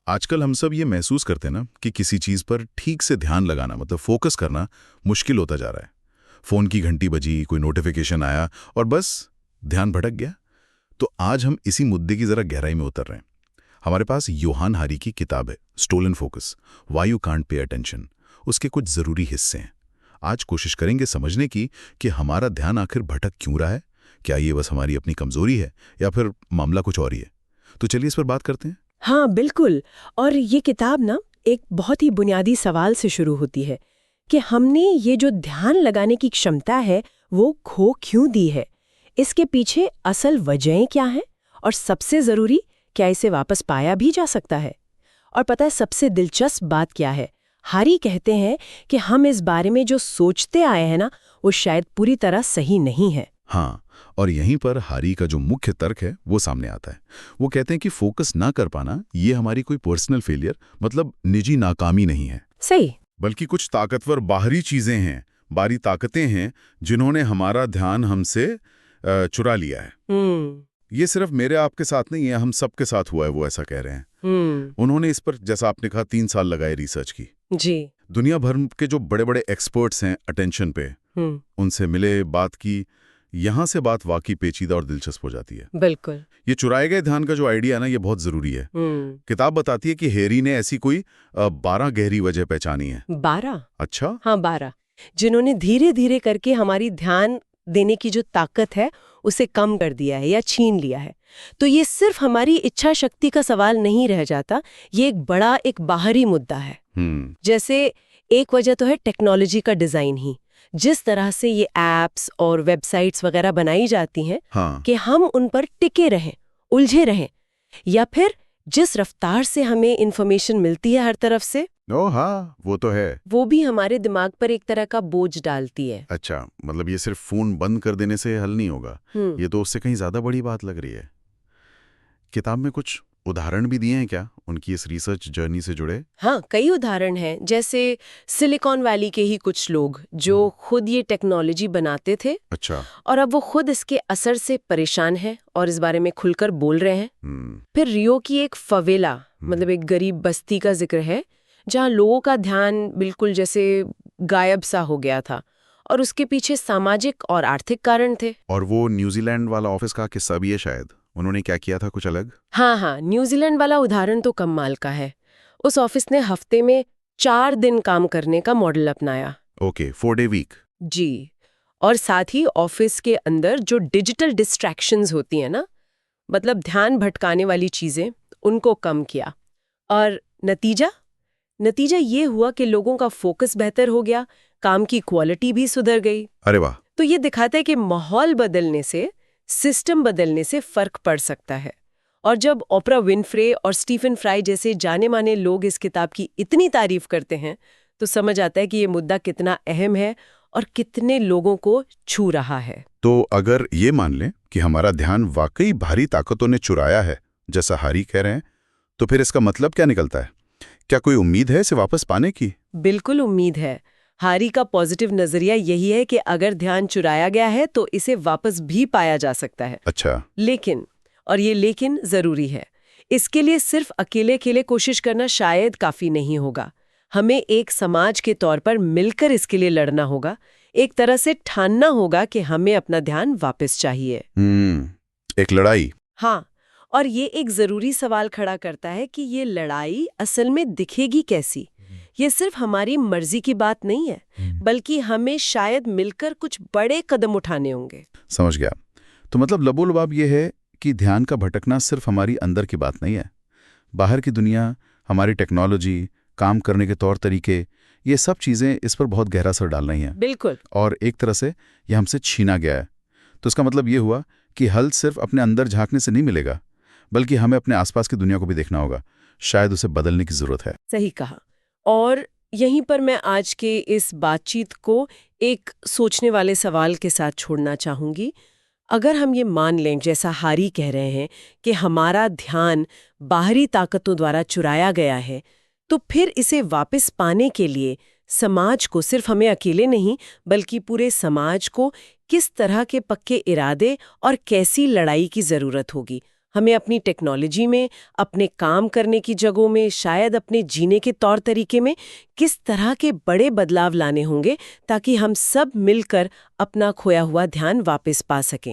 आजकल हम सब ये महसूस करते हैं ना कि किसी चीज पर ठीक से ध्यान लगाना मतलब फोकस करना मुश्किल होता जा रहा है। फोन की घंटी बजी, कोई नोटिफिकेशन आया और बस ध्यान भटक गया। तो आज हम इसी मुद्दे की जरा गहराई में उतर रहे हैं। हमारे पास योहान हारी की किताब है stolen focus, why you can't pay attention. उसके कुछ जरूरी हिस्से हैं। आज कोशिश करेंगे समझने की कि हमारा ध्यान आखिर भटक क्यों रहा है। क्या ये बस हमारी अपनी कमजोरी है या फिर मामला कुछ और ही है। तो चलिए इस पर बात करते हैं। हाँ बिल्कुल। और ये किताब ना एक बहुत ही बुनियादी सवाल से शुरू होती है कि हमने ये जो ध्यान लगाने की क्षमता है वो खो क्यों दी है। इसके पीछे असल वजहें क्या हैं और सबसे ज़रूरी, क्या इसे वापस पाया भी जा सकता है। और पता है सबसे दिलचस्प बात क्या है? हारी कहते हैं कि हम इस बारे में जो सोचते आए हैं ना, वो शायद पूरी तरह सही नहीं है। हाँ, और यहीं पर हारी का जो मुख्य तर्क है वो सामने आता है। वो कहते हैं कि फोकस ना कर पाना ये हमारी कोई पर्सनल फेलियर मतलब निजी नाकामी नहीं है, सही। बल्कि कुछ ताकतवर बाहरी चीजें हैं, बाहरी ताकतें हैं जिन्होंने हमारा ध्यान हमसे चुरा लिया है। ये सिर्फ मेरे आपके साथ नहीं है, हम सबके साथ हुआ है, वो ऐसा कह रहे हैं। उन्होंने इस पर, जैसा आपने कहा, 3 साल लगाए रिसर्च की। जी। दुनिया भर के जो बड़े बड़े एक्सपर्ट्स हैं अटेंशन पे, उनसे मिले, बात की। यहां से बात वाकई पेचीदा और दिलचस्प हो जाती है। बिल्कुल। ये चुराए गए ध्यान का जो आइडिया है ना, ये बहुत जरूरी है। किताब बताती है कि हेरी ने ऐसी कोई 12 गहरी वजह पहचानी है। 12? अच्छा। हाँ 12, जिन्होंने धीरे धीरे करके हमारी ध्यान देने की जो ताकत है उसे कम कर दिया है या छीन लिया है। तो ये सिर्फ हमारी इच्छा शक्ति का सवाल नहीं रह जाता, ये एक बड़ा एक बाहरी मुद्दा है। जैसे एक वजह तो है टेक्नोलॉजी का डिजाइन ही, जिस तरह से ये एप्स और वेबसाइट्स वगैरह बनाई जाती हैं। हाँ। कि हम उन पर टिके रहें, उलझे रहें, या फिर जिस रफ्तार से हमें इंफॉर्मेशन मिलती है हर तरफ से, हाँ, वो तो है। वो भी हमारे दिमाग पर एक तरह का बोझ डालती है। अच्छा, मतलब ये सिर्फ फोन बंद कर देने से हल नहीं होगा। ये तो उससे कहीं ज्यादा बड़ी बात लग रही है। किताब में कुछ उदाहरण भी दिए हैं क्या उनकी इस रिसर्च जर्नी से जुड़े? हाँ, कई उदाहरण हैं। जैसे सिलिकॉन वैली के ही कुछ लोग जो खुद ये टेक्नोलॉजी बनाते थे। अच्छा। और अब वो खुद इसके असर से परेशान हैं और इस बारे में खुलकर बोल रहे हैं। फिर रियो की एक फवेला मतलब एक गरीब बस्ती का जिक्र है, जहाँ लोगों का ध्यान बिल्कुल जैसे गायब सा हो गया था और उसके पीछे सामाजिक और आर्थिक कारण थे। और वो न्यूजीलैंड वाला ऑफिस का किस्सा भी है शायद। उन्होंने क्या किया था, कुछ अलग? हाँ, न्यूजीलैंड वाला उदाहरण तो कमाल का है। उस ऑफिस ने हफ्ते में 4 दिन काम करने का मॉडल अपनाया। Okay, 4 day week. जी। और साथ ही ऑफिस के अंदर जो डिजिटल डिस्ट्रैक्शंस होती हैं ना, मतलब ध्यान भटकाने वाली चीजें, उनको कम किया। और नतीजा ये हुआ कि लोगों का फोकस बेहतर हो गया, काम की क्वालिटी भी सुधर गई। अरे वाह। तो ये दिखाता है कि माहौल बदलने से, सिस्टम बदलने से फर्क पड़ सकता है। और जब ओपरा विनफ्रे और स्टीफन फ्राई जैसे जाने माने लोग इस किताब की इतनी तारीफ करते हैं, तो समझ आता है कि ये मुद्दा कितना अहम है और कितने लोगों को छू रहा है। तो अगर ये मान लें कि हमारा ध्यान वाकई भारी ताकतों ने चुराया है, जैसा हारी कह रहे हैं, तो फिर इसका मतलब क्या निकलता है? क्या कोई उम्मीद है इसे वापस पाने की? बिल्कुल उम्मीद है। हारी का पॉजिटिव नजरिया यही है कि अगर ध्यान चुराया गया है तो इसे वापस भी पाया जा सकता है। अच्छा। लेकिन, और ये लेकिन जरूरी है, इसके लिए सिर्फ अकेले कोशिश करना शायद काफी नहीं होगा। हमें एक समाज के तौर पर मिलकर इसके लिए लड़ना होगा, एक तरह से ठानना होगा कि हमें अपना ध्यान वापस चाहिए। एक लड़ाई। हाँ, और ये एक जरूरी सवाल खड़ा करता है कि ये लड़ाई असल में दिखेगी कैसी। ये सिर्फ हमारी मर्जी की बात नहीं है, बल्कि हमें शायद मिलकर कुछ बड़े कदम उठाने होंगे। समझ गया। तो मतलब लबोलबाब ये है कि ध्यान का भटकना सिर्फ हमारी अंदर की बात नहीं है। बाहर की दुनिया, हमारी टेक्नोलॉजी, काम करने के तौर तरीके, ये सब चीजें इस पर बहुत गहरा असर डाल रही हैं। बिल्कुल। और एक तरह से ये हमसे छीना गया है। तो इसका मतलब ये हुआ कि हल सिर्फ अपने अंदर झांकने से नहीं मिलेगा, बल्कि हमें अपने आसपास की दुनिया को भी देखना होगा। शायद उसे बदलने की जरूरत है। सही कहा। और यहीं पर मैं आज के इस बातचीत को एक सोचने वाले सवाल के साथ छोड़ना चाहूंगी। अगर हम ये मान लें, जैसा हारी कह रहे हैं, कि हमारा ध्यान बाहरी ताकतों द्वारा चुराया गया है, तो फिर इसे वापस पाने के लिए समाज को, सिर्फ हमें अकेले नहीं बल्कि पूरे समाज को, किस तरह के पक्के इरादे और कैसी लड़ाई की जरूरत होगी? हमें अपनी टेक्नोलॉजी में, अपने काम करने की जगहों में, शायद अपने जीने के तौर तरीके में किस तरह के बड़े बदलाव लाने होंगे ताकि हम सब मिलकर अपना खोया हुआ ध्यान वापस पा सकें।